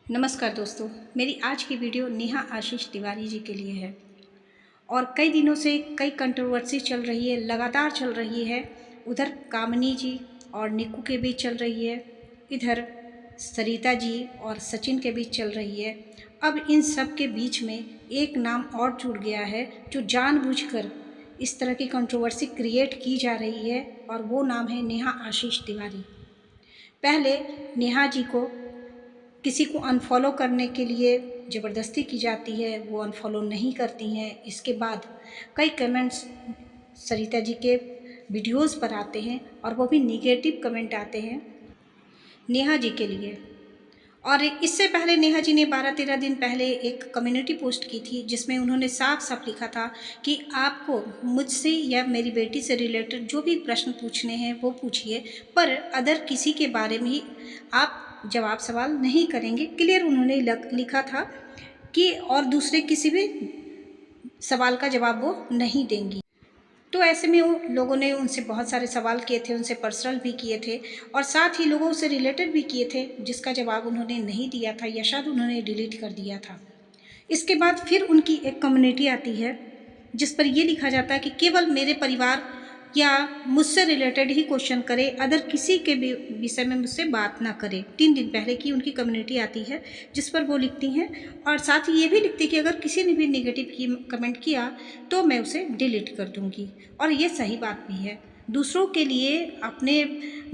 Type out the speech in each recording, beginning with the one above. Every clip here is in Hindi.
नमस्कार दोस्तों, मेरी आज की वीडियो नेहा आशीष तिवारी जी के लिए है। और कई दिनों से कई कंट्रोवर्सी चल रही है, लगातार चल रही है। उधर कामिनी जी और निक्कू के बीच चल रही है, इधर सरिता जी और सचिन के बीच चल रही है। अब इन सब के बीच में एक नाम और जुड़ गया है जो जानबूझकर इस तरह की कंट्रोवर्सी क्रिएट की जा रही है, और वो नाम है नेहा आशीष तिवारी। पहले नेहा जी को किसी को अनफॉलो करने के लिए ज़बरदस्ती की जाती है, वो अनफॉलो नहीं करती हैं। इसके बाद कई कमेंट्स सरिता जी के वीडियोस पर आते हैं, और वो भी नेगेटिव कमेंट आते हैं नेहा जी के लिए। और इससे पहले नेहा जी ने 12-13 दिन पहले एक कम्युनिटी पोस्ट की थी, जिसमें उन्होंने साफ साफ लिखा था कि आपको मुझसे या मेरी बेटी से रिलेटेड जो भी प्रश्न पूछने हैं वो पूछिए, पर अदर किसी के बारे में ही आप जवाब सवाल नहीं करेंगे। क्लियर उन्होंने लिखा था कि और दूसरे किसी भी सवाल का जवाब वो नहीं देंगी। तो ऐसे में वो लोगों ने उनसे बहुत सारे सवाल किए थे, उनसे पर्सनल भी किए थे, और साथ ही लोगों से रिलेटेड भी किए थे, जिसका जवाब उन्होंने नहीं दिया था या शायद उन्होंने डिलीट कर दिया था। इसके बाद फिर उनकी एक कम्युनिटी आती है जिस पर यह लिखा जाता है कि केवल मेरे परिवार या मुझसे रिलेटेड ही क्वेश्चन करे, अदर किसी के भी विषय में मुझसे बात ना करे। 3 दिन पहले की उनकी कम्युनिटी आती है जिस पर वो लिखती हैं, और साथ ही ये भी लिखती है कि अगर किसी ने भी नेगेटिव कमेंट किया तो मैं उसे डिलीट कर दूंगी। और ये सही बात भी है। दूसरों के लिए अपने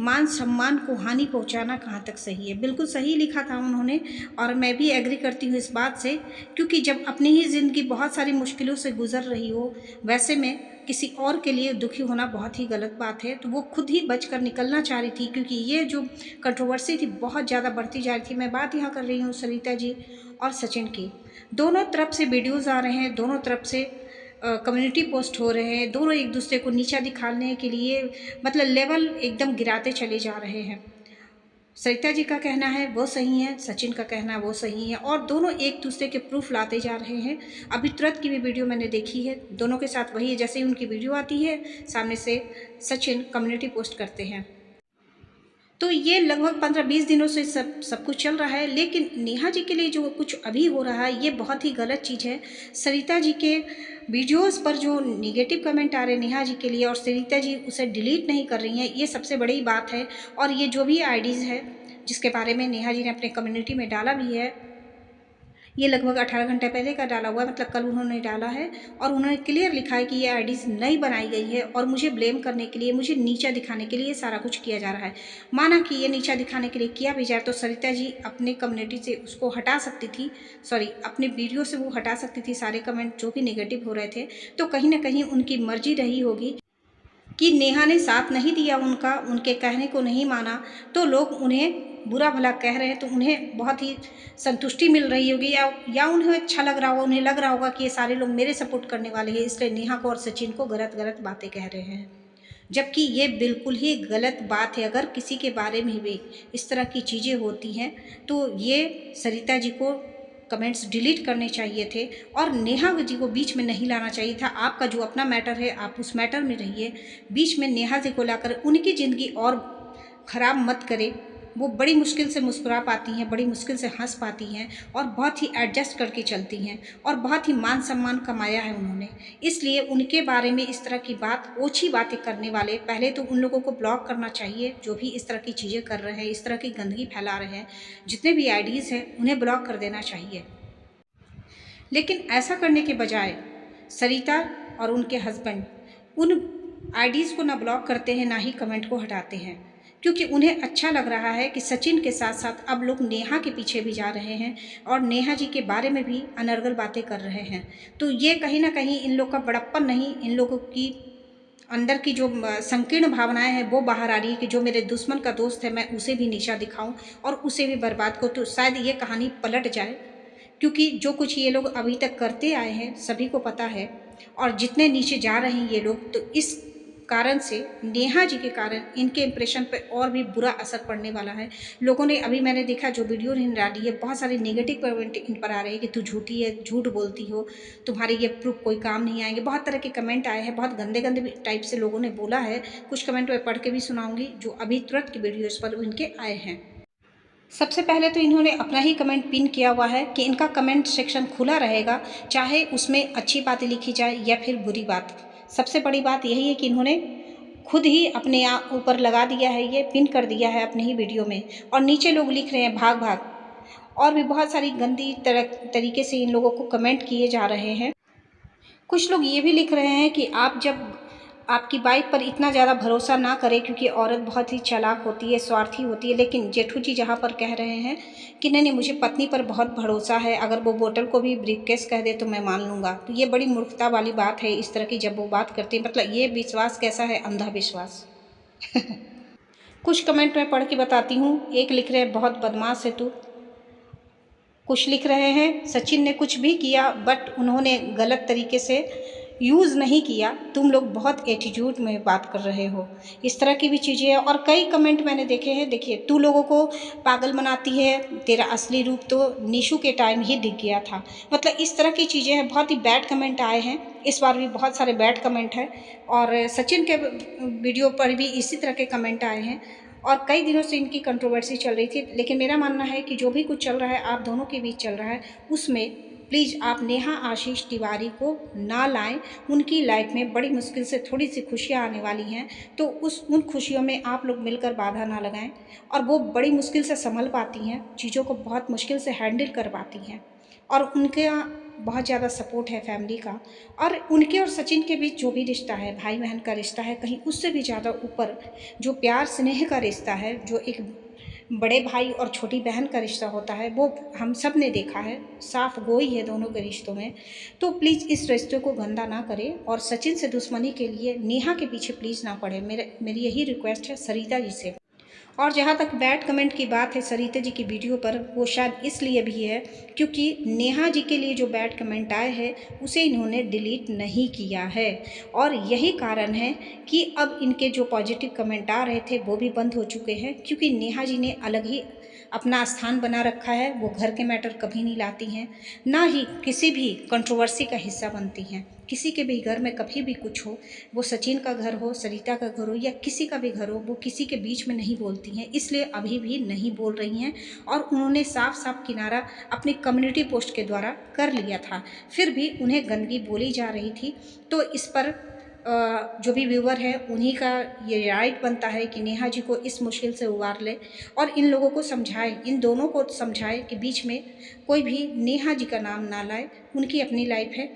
मान सम्मान को हानि पहुंचाना कहाँ तक सही है? बिल्कुल सही लिखा था उन्होंने, और मैं भी एग्री करती हूँ इस बात से, क्योंकि जब अपनी ही ज़िंदगी बहुत सारी मुश्किलों से गुजर रही हो, वैसे में किसी और के लिए दुखी होना बहुत ही गलत बात है। तो वो खुद ही बचकर निकलना चाह रही थी, क्योंकि ये जो कंट्रोवर्सी थी बहुत ज़्यादा बढ़ती जा रही थी। मैं बात यहाँ कर रही हूँ सरिता जी और सचिन की। दोनों तरफ से वीडियोज़ आ रहे हैं, दोनों तरफ से कम्युनिटी पोस्ट हो रहे हैं, दोनों एक दूसरे को नीचा दिखाने के लिए मतलब लेवल एकदम गिराते चले जा रहे हैं। सरिता जी का कहना है वो सही है, सचिन का कहना वो सही है, और दोनों एक दूसरे के प्रूफ लाते जा रहे हैं। अभी तुरंत की भी वीडियो मैंने देखी है, दोनों के साथ वही है। जैसे ही उनकी वीडियो आती है, सामने से सचिन कम्युनिटी पोस्ट करते हैं। तो ये लगभग 15-20 दिनों से सब कुछ चल रहा है। लेकिन नेहा जी के लिए जो कुछ अभी हो रहा है ये बहुत ही गलत चीज़ है। सरिता जी के वीडियोस पर जो नेगेटिव कमेंट आ रहे हैं नेहा जी के लिए, और सरिता जी उसे डिलीट नहीं कर रही हैं, ये सबसे बड़ी बात है। और ये जो भी आईडीज़ है जिसके बारे में नेहा जी ने अपने कम्युनिटी में डाला भी है, ये लगभग 18 घंटे पहले का डाला हुआ है, मतलब कल उन्होंने डाला है। और उन्होंने क्लियर लिखा है कि ये आईडीज़ नई बनाई गई है, और मुझे ब्लेम करने के लिए, मुझे नीचा दिखाने के लिए ये सारा कुछ किया जा रहा है। माना कि ये नीचा दिखाने के लिए किया भी जाए तो सरिता जी अपने कम्युनिटी से उसको हटा सकती थी, सॉरी अपने वीडियो से वो हटा सकती थी सारे कमेंट जो भी नेगेटिव हो रहे थे। तो कहीं ना कहीं उनकी मर्जी रही होगी कि नेहा ने साथ नहीं दिया उनका, उनके कहने को नहीं माना, तो लोग उन्हें बुरा भला कह रहे हैं, तो उन्हें बहुत ही संतुष्टि मिल रही होगी, या उन्हें अच्छा लग रहा होगा, उन्हें लग रहा होगा कि ये सारे लोग मेरे सपोर्ट करने वाले हैं, इसलिए नेहा को और सचिन को गलत गलत बातें कह रहे हैं। जबकि ये बिल्कुल ही गलत बात है। अगर किसी के बारे में भी इस तरह की चीज़ें होती हैं तो ये सरिता जी को कमेंट्स डिलीट करने चाहिए थे, और नेहा जी को बीच में नहीं लाना चाहिए था। आपका जो अपना मैटर है आप उस मैटर में रहिए, बीच में नेहा जी को लाकर उनकी ज़िंदगी और ख़राब मत करें। वो बड़ी मुश्किल से मुस्कुरा पाती हैं, बड़ी मुश्किल से हंस पाती हैं, और बहुत ही एडजस्ट करके चलती हैं, और बहुत ही मान सम्मान कमाया है उन्होंने। इसलिए उनके बारे में इस तरह की बात, ओछी बातें करने वाले पहले तो उन लोगों को ब्लॉक करना चाहिए, जो भी इस तरह की चीज़ें कर रहे हैं, इस तरह की गंदगी फैला रहे हैं, जितने भी आईडीज़ हैं उन्हें ब्लॉक कर देना चाहिए। लेकिन ऐसा करने के बजाय सरिता और उनके हस्बैंड उन आईडीज़ को ना ब्लॉक करते हैं, ना ही कमेंट को हटाते हैं, क्योंकि उन्हें अच्छा लग रहा है कि सचिन के साथ साथ अब लोग नेहा के पीछे भी जा रहे हैं, और नेहा जी के बारे में भी अनर्गल बातें कर रहे हैं। तो ये कहीं ना कहीं इन लोग का बड़प्पन नहीं, इन लोगों की अंदर की जो संकीर्ण भावनाएं हैं वो बाहर आ रही है कि जो मेरे दुश्मन का दोस्त है मैं उसे भी नीचा दिखाऊं और उसे भी बर्बाद करूं। तो शायद ये कहानी पलट जाए, क्योंकि जो कुछ ये लोग अभी तक करते आए हैं सभी को पता है, और जितने नीचे जा रहे हैं ये लोग, तो इस कारण से नेहा जी के कारण इनके इम्प्रेशन पे और भी बुरा असर पड़ने वाला है। लोगों ने, अभी मैंने देखा जो वीडियो इन्होंने डाली है, बहुत सारे नेगेटिव कमेंट इन पर आ रहे हैं कि तू झूठी है, झूठ बोलती हो, तुम्हारे ये प्रूफ कोई काम नहीं आएंगे। बहुत तरह के कमेंट आए हैं, बहुत गंदे गंदे टाइप से लोगों ने बोला है। कुछ कमेंट मैं पढ़ के भी सुनाऊंगी जो अभी तुरंत की वीडियोज़ पर इनके आए हैं। सबसे पहले तो इन्होंने अपना ही कमेंट पिन किया हुआ है कि इनका कमेंट सेक्शन खुला रहेगा, चाहे उसमें अच्छी बातें लिखी जाए या फिर बुरी बात। सबसे बड़ी बात यही है कि इन्होंने खुद ही अपने ऊपर लगा दिया है, ये पिन कर दिया है अपने ही वीडियो में। और नीचे लोग लिख रहे हैं भाग भाग, और भी बहुत सारी गंदी तरीके से इन लोगों को कमेंट किए जा रहे हैं। कुछ लोग ये भी लिख रहे हैं कि आप जब आपकी वाइफ पर इतना ज़्यादा भरोसा ना करें, क्योंकि औरत बहुत ही चालाक होती है, स्वार्थी होती है। लेकिन जेठू जी जहाँ पर कह रहे हैं कि नहीं नहीं, मुझे पत्नी पर बहुत भरोसा है, अगर वो बोतल को भी ब्रीफकेस कह दे तो मैं मान लूँगा। तो ये बड़ी मूर्खता वाली बात है इस तरह की जब वो बात करते हैं। मतलब ये विश्वास कैसा है, अंधा विश्वास। कुछ कमेंट मैं पढ़ के बताती हूँ। एक लिख रहे हैं बहुत बदमाश है तू। कुछ लिख रहे हैं सचिन ने कुछ भी किया बट उन्होंने गलत तरीके से यूज़ नहीं किया, तुम लोग बहुत एटीट्यूड में बात कर रहे हो। इस तरह की भी चीज़ें हैं। और कई कमेंट मैंने देखे हैं। देखिए, तू लोगों को पागल बनाती है, तेरा असली रूप तो निशु के टाइम ही दिख गया था। मतलब इस तरह की चीज़ें हैं। बहुत ही बैड कमेंट आए हैं, इस बार भी बहुत सारे बैड कमेंट हैं। और सचिन के वीडियो पर भी इसी तरह के कमेंट आए हैं। और कई दिनों से इनकी कंट्रोवर्सी चल रही थी। लेकिन मेरा मानना है कि जो भी कुछ चल रहा है, आप दोनों के बीच चल रहा है, उसमें प्लीज़ आप नेहा आशीष तिवारी को ना लाएं। उनकी लाइफ में बड़ी मुश्किल से थोड़ी सी खुशियां आने वाली हैं, तो उन खुशियों में आप लोग मिलकर बाधा ना लगाएं। और वो बड़ी मुश्किल से संभल पाती हैं, चीज़ों को बहुत मुश्किल से हैंडल कर पाती हैं। और उनके बहुत ज़्यादा सपोर्ट है फैमिली का। और उनके और सचिन के बीच जो भी रिश्ता है, भाई बहन का रिश्ता है, कहीं उससे भी ज़्यादा ऊपर जो प्यार स्नेह का रिश्ता है, जो एक बड़े भाई और छोटी बहन का रिश्ता होता है, वो हम सब ने देखा है। साफ गोई है दोनों के रिश्तों में। तो प्लीज़ इस रिश्ते को गंदा ना करें और सचिन से दुश्मनी के लिए नेहा के पीछे प्लीज़ ना पड़े। मेरी यही रिक्वेस्ट है सरिता जी से। और जहाँ तक बैड कमेंट की बात है सरिता जी की वीडियो पर, वो शायद इसलिए भी है क्योंकि नेहा जी के लिए जो बैड कमेंट आए हैं उसे इन्होंने डिलीट नहीं किया है। और यही कारण है कि अब इनके जो पॉजिटिव कमेंट आ रहे थे वो भी बंद हो चुके हैं, क्योंकि नेहा जी ने अलग ही अपना स्थान बना रखा है। वो घर के मैटर कभी नहीं लाती हैं, ना ही किसी भी कंट्रोवर्सी का हिस्सा बनती हैं। किसी के भी घर में कभी भी कुछ हो, वो सचिन का घर हो, सरिता का घर हो या किसी का भी घर हो, वो किसी के बीच में नहीं बोलती हैं। इसलिए अभी भी नहीं बोल रही हैं। और उन्होंने साफ साफ किनारा अपनी कम्युनिटी पोस्ट के द्वारा कर लिया था, फिर भी उन्हें गंदगी बोली जा रही थी। तो इस पर जो भी व्यूवर है उन्हीं का ये राइट बनता है कि नेहा जी को इस मुश्किल से उबार ले और इन लोगों को समझाए, इन दोनों को समझाए कि बीच में कोई भी नेहा जी का नाम ना लाए। उनकी अपनी लाइफ है,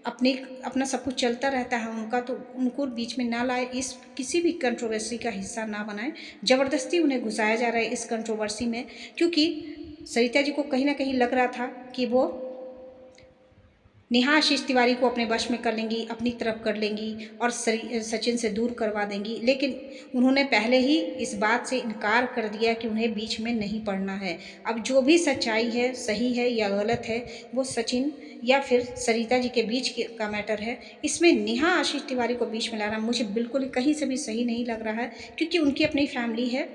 अपना सब कुछ चलता रहता है उनका, तो उनको बीच में ना लाए, इस किसी भी कंट्रोवर्सी का हिस्सा ना बनाए। ज़बरदस्ती उन्हें घुसाया जा रहा है इस कंट्रोवर्सी में, क्योंकि सरिता जी को कहीं ना कहीं लग रहा था कि वो नेहा आशीष तिवारी को अपने वश में कर लेंगी, अपनी तरफ कर लेंगी और सचिन से दूर करवा देंगी। लेकिन उन्होंने पहले ही इस बात से इनकार कर दिया कि उन्हें बीच में नहीं पड़ना है। अब जो भी सच्चाई है, सही है या गलत है, वो सचिन या फिर सरिता जी के बीच का मैटर है। इसमें नेहा आशीष तिवारी को बीच में लाना मुझे बिल्कुल कहीं से भी सही नहीं लग रहा है, क्योंकि उनकी अपनी फैमिली है,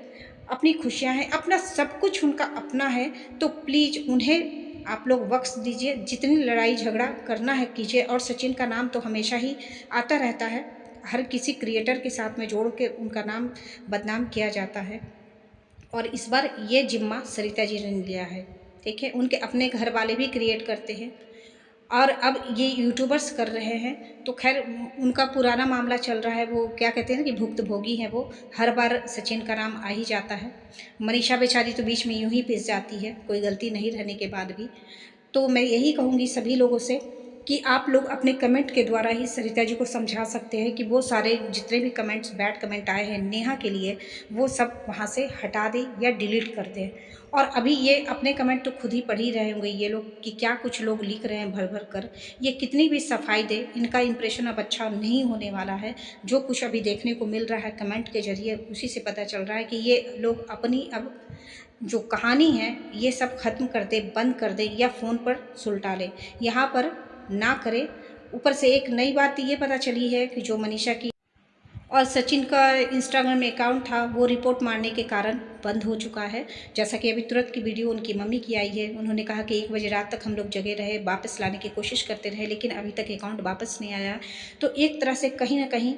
अपनी खुशियाँ हैं, अपना सब कुछ उनका अपना है। तो प्लीज़ उन्हें आप लोग वक्त दीजिए, जितनी लड़ाई झगड़ा करना है कीजिए। और सचिन का नाम तो हमेशा ही आता रहता है, हर किसी क्रिएटर के साथ में जोड़ के उनका नाम बदनाम किया जाता है। और इस बार ये जिम्मा सरिता जी ने लिया है। ठीक है, उनके अपने घर वाले भी क्रिएट करते हैं और अब ये यूट्यूबर्स कर रहे हैं। तो खैर उनका पुराना मामला चल रहा है, वो क्या कहते हैं कि भुक्तभोगी है, वो हर बार सचिन का नाम आ ही जाता है। मनीषा बेचारी तो बीच में यूं ही पिस जाती है, कोई गलती नहीं रहने के बाद भी। तो मैं यही कहूँगी सभी लोगों से कि आप लोग अपने कमेंट के द्वारा ही सरिता जी को समझा सकते हैं कि वो सारे जितने भी कमेंट्स बैड कमेंट आए हैं नेहा के लिए, वो सब वहाँ से हटा दें या डिलीट कर दें। और अभी ये अपने कमेंट तो खुद ही पढ़ ही रहे होंगे ये लोग कि क्या कुछ लोग लिख रहे हैं भर भर कर। ये कितनी भी सफाई दे, इनका इंप्रेशन अब अच्छा नहीं होने वाला है। जो कुछ अभी देखने को मिल रहा है कमेंट के जरिए, उसी से पता चल रहा है कि ये लोग अपनी अब जो कहानी है ये सब ख़त्म कर दे, बंद कर दे या फ़ोन पर सुलटा ले, यहाँ पर ना करे। ऊपर से एक नई बात ये पता चली है कि जो मनीषा की और सचिन का इंस्टाग्राम में अकाउंट था वो रिपोर्ट मारने के कारण बंद हो चुका है। जैसा कि अभी तुरंत की वीडियो उनकी मम्मी की आई है, उन्होंने कहा कि 1 बजे रात तक हम लोग जगे रहे, वापस लाने की कोशिश करते रहे, लेकिन अभी तक अकाउंट वापस नहीं आया। तो एक तरह से कहीं ना कहीं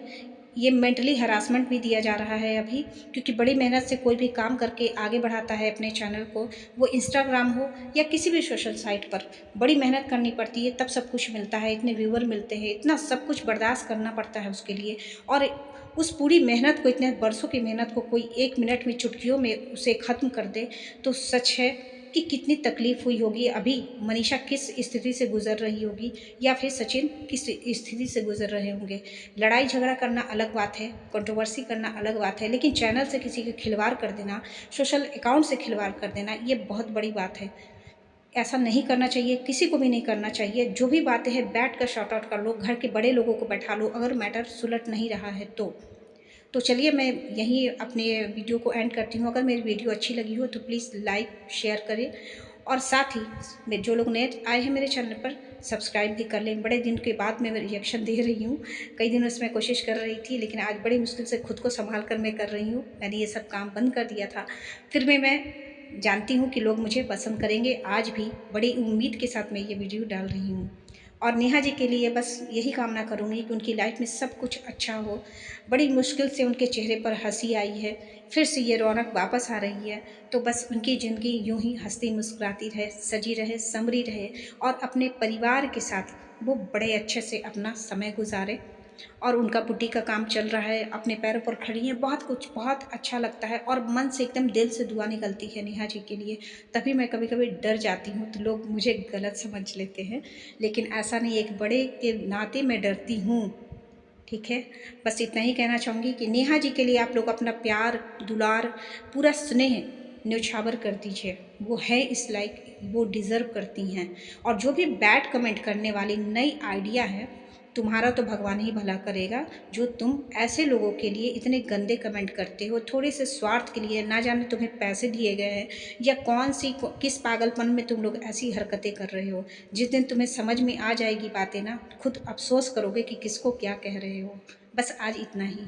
ये मेंटली हरासमेंट भी दिया जा रहा है अभी, क्योंकि बड़ी मेहनत से कोई भी काम करके आगे बढ़ाता है अपने चैनल को, वो इंस्टाग्राम हो या किसी भी सोशल साइट पर, बड़ी मेहनत करनी पड़ती है तब सब कुछ मिलता है, इतने व्यूअर मिलते हैं, इतना सब कुछ बर्दाश्त करना पड़ता है उसके लिए। और उस पूरी मेहनत को, इतने बरसों की मेहनत को कोई 1 मिनट में, चुटकियों में उसे ख़त्म कर दे, तो सच है कि कितनी तकलीफ़ हुई होगी। अभी मनीषा किस स्थिति से गुज़र रही होगी, या फिर सचिन किस स्थिति से गुज़र रहे होंगे। लड़ाई झगड़ा करना अलग बात है, कंट्रोवर्सी करना अलग बात है, लेकिन चैनल से किसी के खिलवाड़ कर देना, सोशल अकाउंट से खिलवाड़ कर देना, ये बहुत बड़ी बात है। ऐसा नहीं करना चाहिए, किसी को भी नहीं करना चाहिए। जो भी बातें हैं बैठ कर सॉर्ट आउट कर लो, घर के बड़े लोगों को बैठा लो, अगर मैटर सुलझ नहीं रहा है तो चलिए मैं यहीं अपने वीडियो को एंड करती हूँ। अगर मेरी वीडियो अच्छी लगी हो तो प्लीज़ लाइक शेयर करें, और साथ ही जो लोग नए आए हैं मेरे चैनल पर, सब्सक्राइब भी कर लें। बड़े दिन के बाद मैं रिएक्शन दे रही हूँ, कई दिनों से मैं कोशिश कर रही थी, लेकिन आज बड़ी मुश्किल से खुद को संभाल कर मैं कर रही हूँ। मैंने ये सब काम बंद कर दिया था, फिर भी मैं जानती हूँ कि लोग मुझे पसंद करेंगे। आज भी बड़ी उम्मीद के साथ मैं ये वीडियो डाल रही हूँ, और नेहा जी के लिए बस यही कामना करूँगी कि उनकी लाइफ में सब कुछ अच्छा हो। बड़ी मुश्किल से उनके चेहरे पर हंसी आई है, फिर से ये रौनक वापस आ रही है, तो बस उनकी ज़िंदगी यूं ही हंसती मुस्कुराती रहे, सजी रहे, संवरी रहे, और अपने परिवार के साथ वो बड़े अच्छे से अपना समय गुजारे। और उनका बुटीक का काम चल रहा है, अपने पैरों पर खड़ी हैं, बहुत कुछ बहुत अच्छा लगता है, और मन से एकदम दिल से दुआ निकलती है नेहा जी के लिए। तभी मैं कभी कभी डर जाती हूँ तो लोग मुझे गलत समझ लेते हैं, लेकिन ऐसा नहीं, एक बड़े के नाते मैं डरती हूँ। ठीक है, बस इतना ही कहना चाहूँगी कि नेहा जी के लिए आप लोग अपना प्यार दुलार, पूरा स्नेह न्यौछावर कर दीजिए। वो है इस लायक, वो डिज़र्व करती हैं। और जो भी बैड कमेंट करने वाली नई आइडिया है, तुम्हारा तो भगवान ही भला करेगा, जो तुम ऐसे लोगों के लिए इतने गंदे कमेंट करते हो, थोड़े से स्वार्थ के लिए, ना जाने तुम्हें पैसे दिए गए हैं या किस पागलपन में तुम लोग ऐसी हरकतें कर रहे हो। जिस दिन तुम्हें समझ में आ जाएगी बातें ना, खुद अफसोस करोगे कि किसको क्या कह रहे हो। बस आज इतना ही।